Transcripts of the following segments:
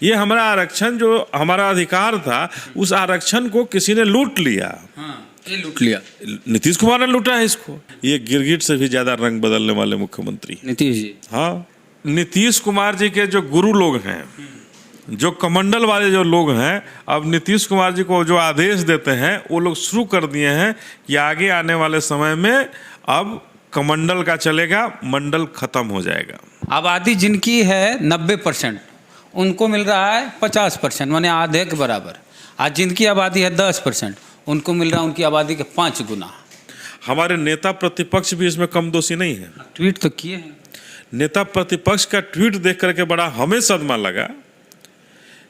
ये हमारा आरक्षण जो हमारा अधिकार था, उस आरक्षण को किसी ने लूट लिया। ये लूट लिया, नीतीश कुमार ने लूटा है इसको। ये गिरगिट से भी ज्यादा रंग बदलने वाले मुख्यमंत्री नीतीश जी। हाँ, नीतीश कुमार जी के जो गुरु लोग हैं, जो कमंडल वाले जो लोग हैं, अब नीतीश कुमार जी को जो आदेश देते हैं वो लोग शुरू कर दिए हैं कि आगे आने वाले समय में अब कमंडल का चलेगा, मंडल खत्म हो जाएगा। आबादी जिनकी है 90%, उनको मिल रहा है 50%, माने आधे के बराबर। आज जिनकी आबादी है 10%, उनको मिल रहा है उनकी आबादी के 5 गुना। हमारे नेता प्रतिपक्ष भी इसमें कम दोषी नहीं है। ट्वीट तो किए हैं। नेता प्रतिपक्ष का ट्वीट देख करके बड़ा हमें सदमा लगा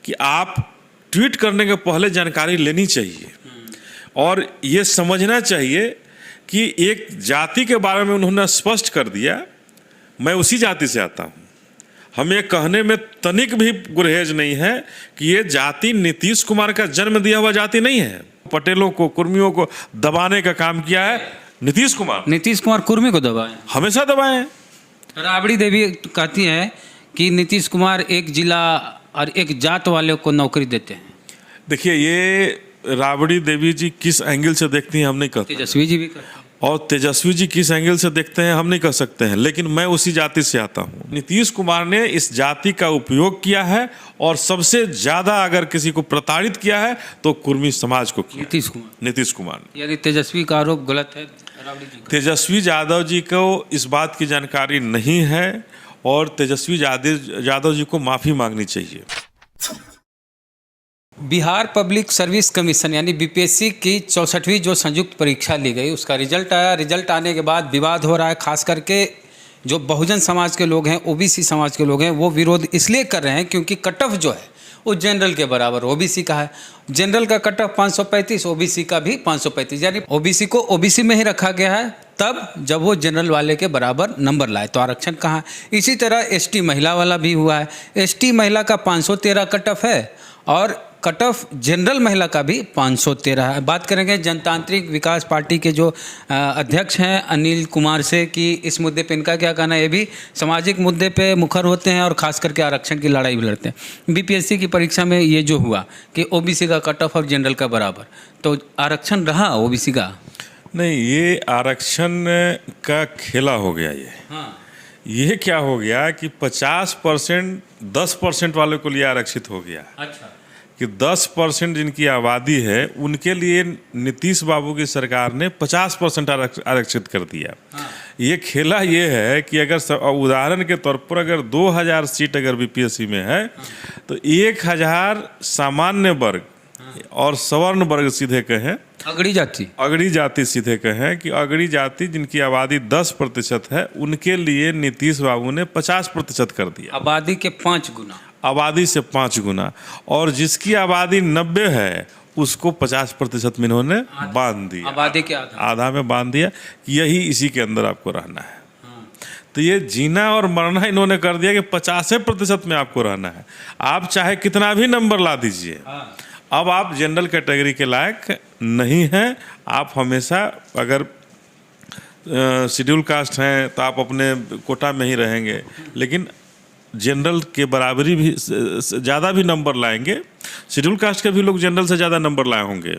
कि आप ट्वीट करने के पहले जानकारी लेनी चाहिए और ये समझना चाहिए कि एक जाति के बारे में उन्होंने स्पष्ट कर दिया, मैं उसी जाति से आता हूँ। हमें कहने में तनिक भी गुरहेज नहीं है कि ये जाति नीतीश कुमार का जन्म दिया हुआ जाति नहीं है। पटेलों को, कुर्मियों को दबाने का काम किया है नीतीश कुमार। नीतीश कुमार कुर्मी को दबाए, हमेशा दबाए हैं। राबड़ी देवी कहती है कि नीतीश कुमार एक जिला और एक जात वाले को नौकरी देते हैं। देखिए, ये राबड़ी देवी जी किस एंगल से देखती हैं हम नहीं कहते, तेजस्वी जी भी कहते हैं। और तेजस्वी जी किस एंगल से देखते हैं हम नहीं कह सकते हैं, लेकिन मैं उसी जाति से आता हूँ। नीतीश कुमार ने इस जाति का उपयोग किया है और सबसे ज्यादा अगर किसी को प्रताड़ित किया है तो कुर्मी समाज को किया। नीतीश कुमार ने। यानी तेजस्वी का आरोप गलत है। राबड़ी जी तेजस्वी यादव जी को इस बात की जानकारी नहीं है और तेजस्वी यादव जी को माफी मांगनी चाहिए। बिहार पब्लिक सर्विस कमीशन यानी बीपीएससी की 64वीं जो संयुक्त परीक्षा ली गई, उसका रिजल्ट आया। रिजल्ट आने के बाद विवाद हो रहा है, खास करके जो बहुजन समाज के लोग हैं, ओबीसी समाज के लोग हैं, वो विरोध इसलिए कर रहे हैं क्योंकि कट ऑफ जो है वो जनरल के बराबर ओबीसी का है। जनरल का कट ऑफ 535, ओबीसी का भी 535, यानी ओबीसी को ओबीसी में ही रखा गया है तब जब वो जनरल वाले के बराबर नंबर लाए, तो आरक्षण कहाँ। इसी तरह एसटी महिला वाला भी हुआ है। एसटी महिला का 513 कट ऑफ है और कट ऑफ जनरल महिला का भी 513 है। बात करेंगे जनतांत्रिक विकास पार्टी के जो अध्यक्ष हैं अनिल कुमार से कि इस मुद्दे पे इनका क्या कहना है। ये भी सामाजिक मुद्दे पे मुखर होते हैं और ख़ास करके आरक्षण की लड़ाई भी लड़ते हैं। बीपीएससी की परीक्षा में ये जो हुआ कि ओबीसी का कट ऑफ और जनरल का बराबर, तो आरक्षण रहा ओबीसी का नहीं, ये आरक्षण का खेला हो गया। ये क्या हो गया कि 50% 10% वालों के लिए आरक्षित हो गया। अच्छा, कि 10% जिनकी आबादी है उनके लिए नीतीश बाबू की सरकार ने 50% आरक्षित कर दिया। ये खेला ये है कि अगर उदाहरण के तौर पर अगर 2000 सीट अगर बीपीएससी में है तो 1000 सामान्य वर्ग और सवर्ण वर्ग सीधे कहें, अगड़ी जाति सीधे कहें कि अगड़ी जाति जिनकी आबादी 10% है उनके लिए नीतीश बाबू ने 50% कर दिया। आबादी के 5 गुना, आबादी से 5 गुना। और जिसकी आबादी 90 है उसको 50% में इन्होंने बांध दिया, आबादी के आधा में बांध दिया कि यही इसी के अंदर आपको रहना है। तो ये जीना और मरना इन्होंने कर दिया कि 50% में आपको रहना है। आप चाहे कितना भी नंबर ला दीजिए, अब आप जनरल कैटेगरी के लायक नहीं हैं। आप हमेशा अगर शेड्यूल कास्ट हैं तो आप अपने कोटा में ही रहेंगे, लेकिन जनरल के बराबरी भी ज़्यादा भी नंबर लाएंगे, शेड्यूल कास्ट के भी लोग जनरल से ज़्यादा नंबर लाए होंगे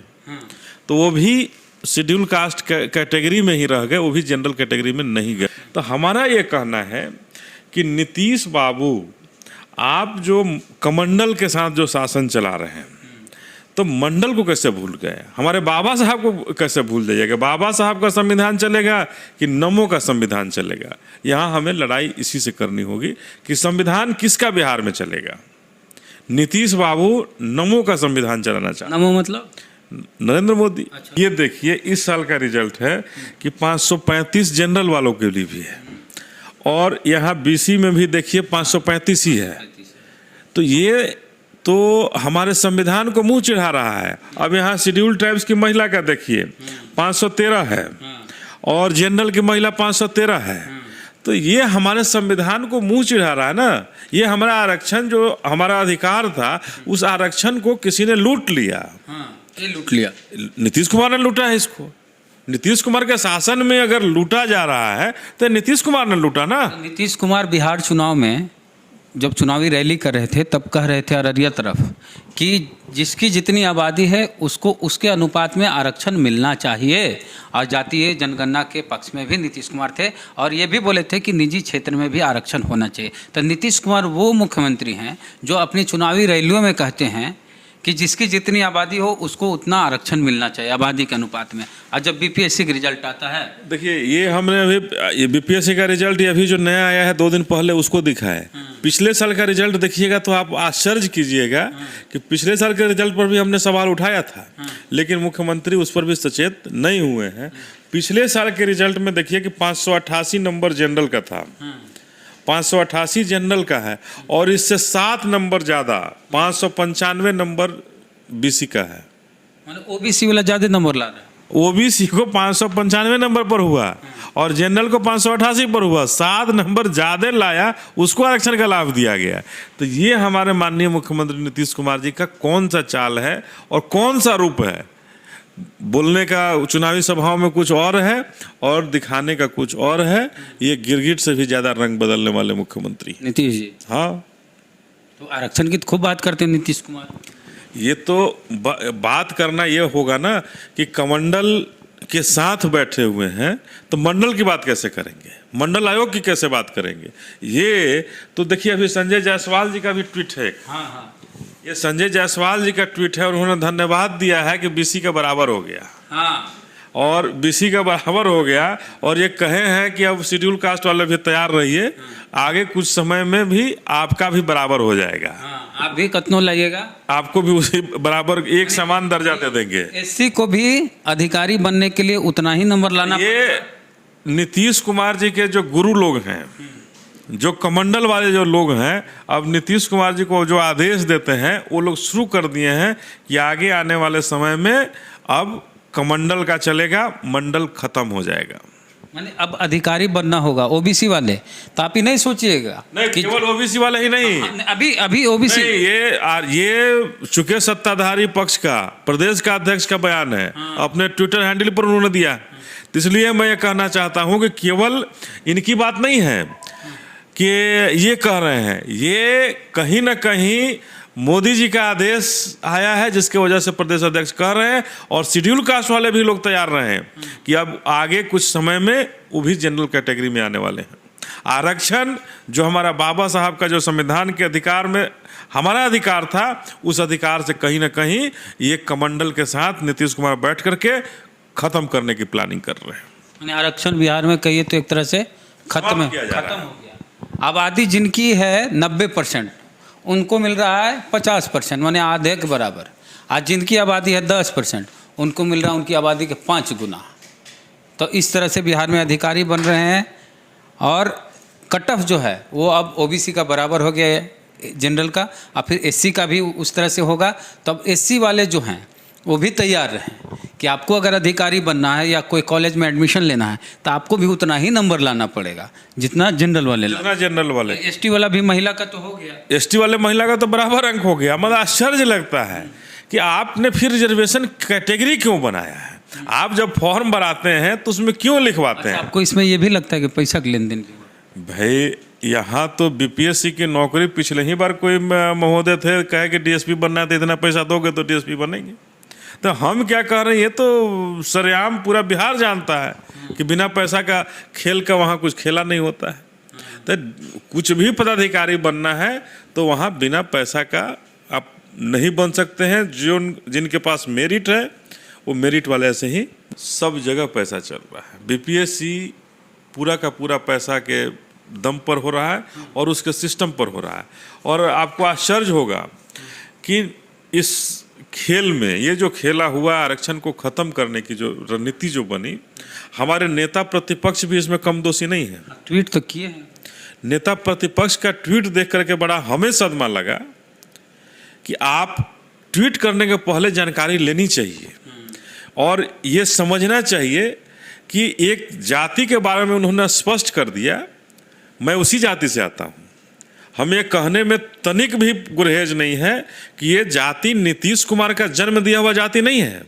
तो वो भी शेड्यूल कास्ट कैटेगरी में ही रह गए, वो भी जनरल कैटेगरी में नहीं गए। तो हमारा ये कहना है कि नीतीश बाबू, आप जो कमंडल के साथ जो शासन चला रहे हैं तो मंडल को कैसे भूल गए? हमारे बाबा साहब को कैसे भूल जाइएगा? बाबा साहब का संविधान चलेगा कि नमो का संविधान चलेगा? यहाँ हमें लड़ाई इसी से करनी होगी कि संविधान किसका बिहार में चलेगा। नीतीश बाबू नमो का संविधान चलाना चाहते। नमो मतलब नरेंद्र मोदी। अच्छा। ये देखिए इस साल का रिजल्ट है कि 535 जनरल वालों के लिए भी है और यहाँ बीसी में भी देखिए 535 ही है। तो ये तो हमारे संविधान को मुंह चिढ़ा रहा है। अब यहाँ शेड्यूल ट्राइब्स की महिला का देखिए 513 है और जनरल की महिला 513 है। तो ये हमारे संविधान को मुंह चिढ़ा रहा है ना। ये हमारा आरक्षण जो हमारा अधिकार था, उस आरक्षण को किसी ने लूट लिया। ये लूट लिया, नीतीश कुमार ने लूटा है इसको। नीतीश कुमार के शासन में अगर लूटा जा रहा है तो नीतीश कुमार ने लूटा ना। नीतीश कुमार बिहार चुनाव में जब चुनावी रैली कर रहे थे तब कह रहे थे अररिया तरफ कि जिसकी जितनी आबादी है उसको उसके अनुपात में आरक्षण मिलना चाहिए, और जातीय जनगणना के पक्ष में भी नीतीश कुमार थे और ये भी बोले थे कि निजी क्षेत्र में भी आरक्षण होना चाहिए। तो नीतीश कुमार वो मुख्यमंत्री हैं जो अपनी चुनावी रैलियों में कहते हैं कि जिसकी जितनी आबादी हो उसको उतना आरक्षण मिलना चाहिए आबादी के अनुपात में, और जब बीपीएससी का रिजल्ट आता है, देखिए ये हमने अभी ये बीपीएससी का रिजल्ट अभी जो नया आया है 2 दिन पहले उसको दिखा है। पिछले साल का रिजल्ट देखिएगा तो आप आश्चर्य कीजिएगा कि पिछले साल के रिजल्ट पर भी हमने सवाल उठाया था, लेकिन मुख्यमंत्री उस पर भी सचेत नहीं हुए हैं। पिछले साल के रिजल्ट में देखिए कि 588 नंबर जनरल का था, 588 जनरल का है, और इससे 7 नंबर ज़्यादा 595 नंबर बीसी का है। मतलब ओबीसी वाला ज़्यादा नंबर ला रहा है। ओबीसी को 595 नंबर पर हुआ और जनरल को 588 पर हुआ, 7 नंबर ज़्यादा लाया, उसको आरक्षण का लाभ दिया गया। तो ये हमारे माननीय मुख्यमंत्री नीतीश कुमार जी का कौन सा चाल है और कौन सा रूप है? बोलने का चुनावी सभाओं में कुछ और है और दिखाने का कुछ और है। ये गिरगिट से भी ज़्यादा रंग बदलने वाले मुख्यमंत्री नीतीश जी। हाँ, तो आरक्षण की तो खूब बात करते हैं नीतीश कुमार। ये तो बात करना ये होगा ना कि कमंडल के साथ बैठे हुए हैं तो मंडल की बात कैसे करेंगे, मंडल आयोग की कैसे बात करेंगे? ये तो देखिए अभी संजय जायसवाल जी का भी ट्वीट है। हाँ हाँ, ये संजय जायसवाल जी का ट्वीट है और उन्होंने धन्यवाद दिया है कि बीसी का बराबर हो गया। हाँ, और बीसी का बराबर हो गया और ये कहे हैं कि अब शेड्यूल कास्ट वाले भी तैयार रहिए, आगे कुछ समय में भी आपका भी बराबर हो जाएगा। हाँ, आप भी कतनो लाइएगा, आपको भी उसी बराबर एक समान दर्जा दे देंगे। एससी को भी अधिकारी बनने के लिए उतना ही नंबर लाना। ये नीतीश कुमार जी के जो गुरु लोग हैं, जो कमंडल वाले जो लोग हैं, अब नीतीश कुमार जी को जो आदेश देते हैं वो लोग शुरू कर दिए हैं कि आगे आने वाले समय में अब कमंडल का चलेगा, मंडल खत्म हो जाएगा। माने अब अधिकारी बनना होगा ओबीसी वाले, तो आप ही नहीं सोचिएगा नहीं कि केवल ओबीसी वाले ही नहीं, अभी ओबीसी ये चुके सत्ताधारी पक्ष का प्रदेश का अध्यक्ष का बयान है। अपने ट्विटर हैंडल पर उन्होंने दिया। तो इसलिए मैं ये कहना चाहता हूँ कि केवल इनकी बात नहीं है कि ये कह रहे हैं, ये कहीं ना कहीं मोदी जी का आदेश आया है जिसके वजह से प्रदेश अध्यक्ष कह रहे हैं, और शेड्यूल कास्ट वाले भी लोग तैयार रहे हैं कि अब आगे कुछ समय में वो भी जनरल कैटेगरी में आने वाले हैं। आरक्षण जो हमारा बाबा साहब का जो संविधान के अधिकार में हमारा अधिकार था, उस अधिकार से कहीं ना कहीं ये कमंडल के साथ नीतीश कुमार बैठ करके खत्म करने की प्लानिंग कर रहे हैं। माने आरक्षण बिहार में कहिए तो एक तरह से खत्म हो गया। आबादी जिनकी है 90%, उनको मिल रहा है 50%, माने आधे के बराबर। आज जिनकी आबादी है 10%, उनको मिल रहा है उनकी आबादी के 5 गुना। तो इस तरह से बिहार में अधिकारी बन रहे हैं, और कट ऑफ जो है वो अब ओबीसी का बराबर हो गया है जनरल का, और फिर एससी का भी उस तरह से होगा। तब एससी वाले जो हैं वो भी तैयार रहें कि आपको अगर अधिकारी बनना है या कोई कॉलेज में एडमिशन लेना है तो आपको भी उतना ही नंबर लाना पड़ेगा जितना जनरल वाले। जितना जनरल वाले। एसटी वाला भी महिला का तो हो गया, एसटी वाले महिला का तो बराबर अंक हो गया। मतलब आश्चर्य लगता है कि आपने फिर रिजर्वेशन कैटेगरी क्यों बनाया है? आप जब फॉर्म भराते हैं तो उसमें क्यों लिखवाते हैं? आपको इसमें यह भी लगता है कि पैसा के लेन देन? भाई यहाँ तो बीपीएससी की नौकरी पिछले ही बार कोई महोदय थे, कहे कि डीएसपी बनना है तो इतना पैसा दोगे तो डीएसपी बनेंगे। तो हम क्या कह रहे हैं, ये तो सरेआम पूरा बिहार जानता है कि बिना पैसा का खेल का वहाँ कुछ खेला नहीं होता है। तो कुछ भी पदाधिकारी बनना है तो वहाँ बिना पैसा का आप नहीं बन सकते हैं। जिनके पास मेरिट है वो मेरिट वाले ऐसे ही सब जगह पैसा चल रहा है। बीपीएससी पूरा का पूरा पैसा के दम पर हो रहा है और उसके सिस्टम पर हो रहा है। और आपको आश्चर्य होगा कि इस खेल में ये जो खेला हुआ आरक्षण को ख़त्म करने की जो रणनीति जो बनी, हमारे नेता प्रतिपक्ष भी इसमें कम दोषी नहीं है। ट्वीट तो किए हैं। नेता प्रतिपक्ष का ट्वीट देख करके बड़ा हमें सदमा लगा कि आप ट्वीट करने के पहले जानकारी लेनी चाहिए और ये समझना चाहिए कि एक जाति के बारे में उन्होंने स्पष्ट कर दिया, मैं उसी जाति से आता हूँ। हमें ये कहने में तनिक भी गुरहेज नहीं है कि ये जाति नीतीश कुमार का जन्म दिया हुआ जाति नहीं है,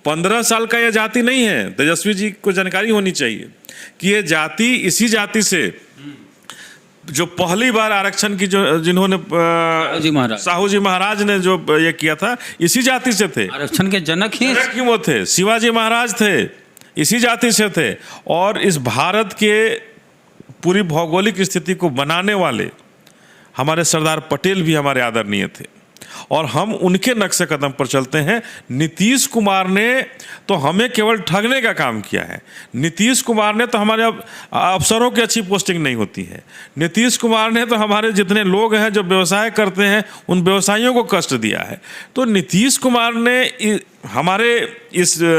15 साल का यह जाति नहीं है। तेजस्वी जी को जानकारी होनी चाहिए कि ये जाति इसी जाति से जो पहली बार आरक्षण की जो जिन्होंने जी महाराज साहू जी महाराज ने जो ये किया था, इसी जाति से थे। आरक्षण के जनक ही जनक ही वो थे, शिवाजी महाराज थे, इसी जाति से थे। और इस भारत के पूरी भौगोलिक स्थिति को बनाने वाले हमारे सरदार पटेल भी हमारे आदरणीय थे, और हम उनके नक्शे कदम पर चलते हैं। नीतीश कुमार ने तो हमें केवल ठगने का काम किया है। नीतीश कुमार ने तो हमारे अफसरों की अच्छी पोस्टिंग नहीं होती है। नीतीश कुमार ने तो हमारे जितने लोग हैं जो व्यवसाय करते हैं उन व्यवसायियों को कष्ट दिया है। तो नीतीश कुमार ने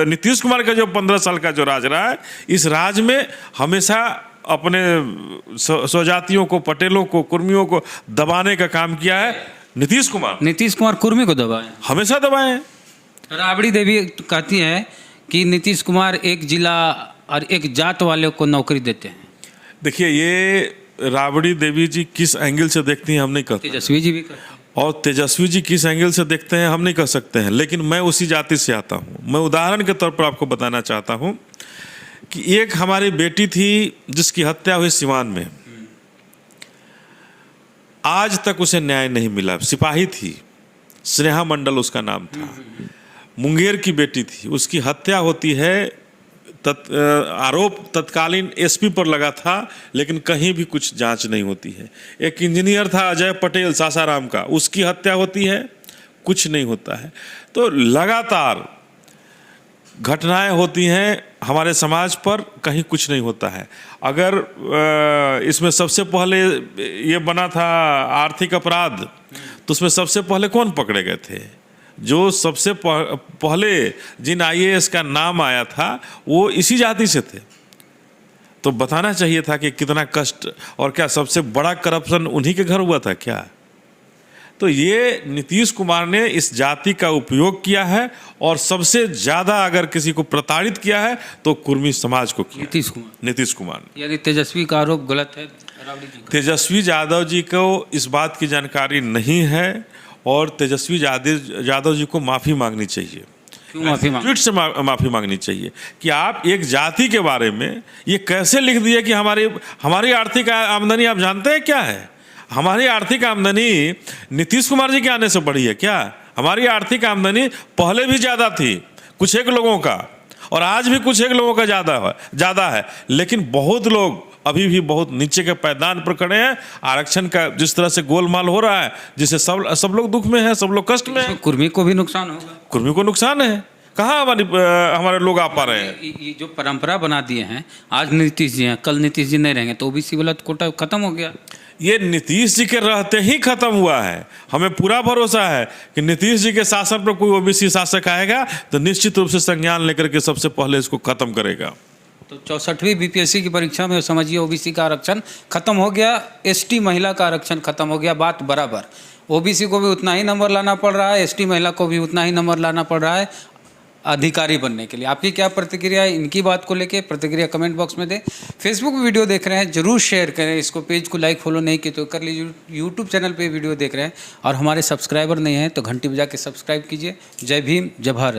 नीतीश कुमार का जो 15 साल का जो राज रहा है, इस राज में हमेशा अपने स्वजातियों को, पटेलों को, कुर्मियों को दबाने का काम किया है। नीतीश कुमार कुर्मी को दबाए, हमेशा दबाए। राबड़ी देवी कहती है कि नीतीश कुमार एक जिला और एक जात वाले को नौकरी देते हैं। देखिए, ये राबड़ी देवी जी किस एंगल से देखती हैं हम नहीं कहते, तेजस्वी जी भी कहते हैं, और तेजस्वी जी किस एंगल से देखते हैं हम नहीं कह सकते हैं। लेकिन मैं उसी जाति से आता हूँ। मैं उदाहरण के तौर पर आपको बताना चाहता हूँ कि एक हमारी बेटी थी जिसकी हत्या हुई सिवान में, आज तक उसे न्याय नहीं मिला। सिपाही थी, स्नेहा मंडल उसका नाम था, मुंगेर की बेटी थी। उसकी हत्या होती है, आरोप तत्कालीन एसपी पर लगा था, लेकिन कहीं भी कुछ जांच नहीं होती है। एक इंजीनियर था अजय पटेल सासाराम का, उसकी हत्या होती है, कुछ नहीं होता है। तो लगातार घटनाएं होती हैं हमारे समाज पर, कहीं कुछ नहीं होता है। अगर इसमें सबसे पहले ये बना था आर्थिक अपराध, तो उसमें सबसे पहले कौन पकड़े गए थे? जो सबसे पहले जिन आईएएस का नाम आया था वो इसी जाति से थे। तो बताना चाहिए था कि कितना कष्ट, और क्या सबसे बड़ा करप्शन उन्हीं के घर हुआ था क्या? तो ये नीतीश कुमार ने इस जाति का उपयोग किया है, और सबसे ज़्यादा अगर किसी को प्रताड़ित किया है तो कुर्मी समाज को किया। नीतीश कुमार यानी तेजस्वी का आरोप गलत है। तेजस्वी यादव जी को इस बात की जानकारी नहीं है, और तेजस्वी यादव जी को माफ़ी मांगनी चाहिए। क्यों ट्वीट से माफ़ी मांगनी चाहिए कि आप एक जाति के बारे में ये कैसे लिख दिए कि हमारी आर्थिक आमदनी आप जानते हैं क्या है? हमारी आर्थिक आमदनी नीतीश कुमार जी के आने से बढ़ी है क्या? हमारी आर्थिक आमदनी पहले भी ज़्यादा थी कुछ एक लोगों का, और आज भी कुछ एक लोगों का ज़्यादा है, लेकिन बहुत लोग अभी भी बहुत नीचे के पायदान पर खड़े हैं। आरक्षण का जिस तरह से गोलमाल हो रहा है, जिससे सब लोग दुख में हैं, सब लोग कष्ट में हैं। कुर्मी को भी नुकसान होगा। कुर्मी को नुकसान है। कहाँ हमारे लोग आ पा रहे हैं? ये जो परंपरा बना दिए हैं, आज नीतीश जी हैं, कल नीतीश जी नहीं रहेंगे तो ओबीसी वाला कोटा खत्म हो गया। ये नीतीश जी के रहते ही खत्म हुआ है। हमें पूरा भरोसा है कि नीतीश जी के शासन पर कोई ओबीसी शासक आएगा तो निश्चित रूप से संज्ञान लेकर के सबसे पहले इसको खत्म करेगा। तो 64वीं बीपीएससी की परीक्षा में समझिए ओबीसी का आरक्षण खत्म हो गया, एसटी महिला का आरक्षण खत्म हो गया। बात बराबर, ओबीसी को भी उतना ही नंबर लाना पड़ रहा है, एसटी महिला को भी उतना ही नंबर लाना पड़ रहा है अधिकारी बनने के लिए। आपकी क्या प्रतिक्रिया है इनकी बात को लेके? प्रतिक्रिया कमेंट बॉक्स में दें। फेसबुक पे वीडियो देख रहे हैं जरूर शेयर करें इसको, पेज को लाइक फॉलो नहीं किए तो कर लीजिए। यूट्यूब चैनल पे वीडियो देख रहे हैं और हमारे सब्सक्राइबर नहीं हैं तो घंटी बजा के सब्सक्राइब कीजिए। जय भीम, जय भारत।